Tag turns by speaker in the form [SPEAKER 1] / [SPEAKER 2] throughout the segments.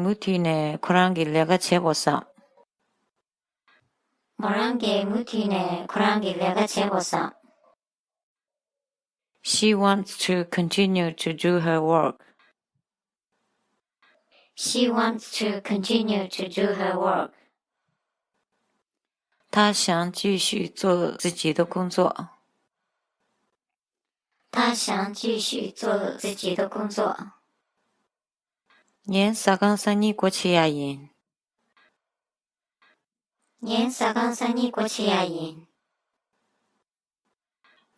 [SPEAKER 1] 무티네 코랑기 내가 재보사.
[SPEAKER 2] 모란게 무티네 코랑기 내가 재보사.
[SPEAKER 1] She wants to continue to do her work.
[SPEAKER 2] She wants to continue to do her work.
[SPEAKER 1] 她想继续做自己的工作。
[SPEAKER 2] 她想继续做自己的工作。
[SPEAKER 1] 얜 사강산이 고치야인.
[SPEAKER 2] 얜 사강산이 고치야인.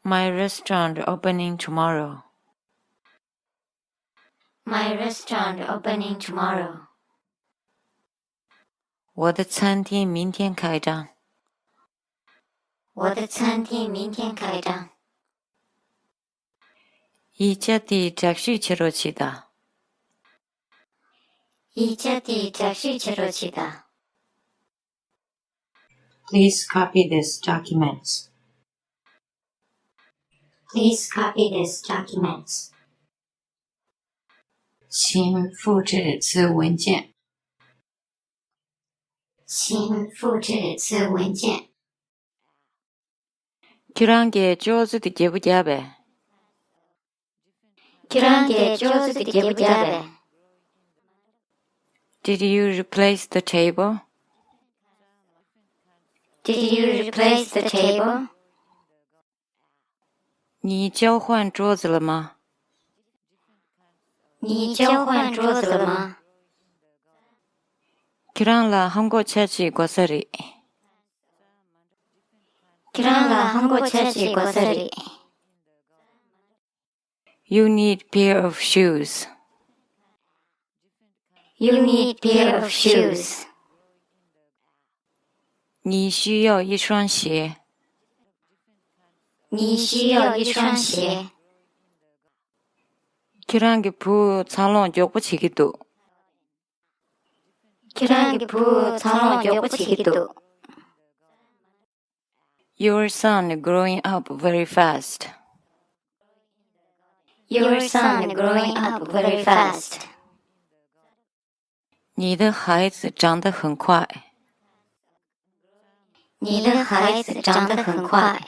[SPEAKER 1] My restaurant opening tomorrow.
[SPEAKER 2] My restaurant opening tomorrow.
[SPEAKER 1] 我的餐厅明天开张。
[SPEAKER 2] 我的餐厅明天开张。
[SPEAKER 1] 이자디 작시체로치다.
[SPEAKER 2] 이자디 작시체로치다.
[SPEAKER 1] Please copy this document.
[SPEAKER 2] Please copy this document.
[SPEAKER 1] 请复制此文件。
[SPEAKER 2] 请复制此文件。
[SPEAKER 1] 그런 게 조즈도 제부자베.
[SPEAKER 2] 그런 게 조즈도 제부자베.
[SPEAKER 1] Did you replace the table?
[SPEAKER 2] Did you replace the table?
[SPEAKER 1] 你交换桌子了吗？
[SPEAKER 2] 你交换桌子了吗？
[SPEAKER 1] 그랑라 한국 차지 고사리.
[SPEAKER 2] 그랑라 한국 차지 고사리.
[SPEAKER 1] You need pair of shoes.
[SPEAKER 2] You need pair of shoes.
[SPEAKER 1] 你需要一双鞋。
[SPEAKER 2] 你需要一双鞋。
[SPEAKER 1] 그런 게 부 살롱 욕부치기도.
[SPEAKER 2] 그런 게 부 살롱 욕부치기도.
[SPEAKER 1] Your son growing up very fast.
[SPEAKER 2] Your son growing up very fast.
[SPEAKER 1] 你的孩子长得很快。
[SPEAKER 2] 你的孩子长得很快。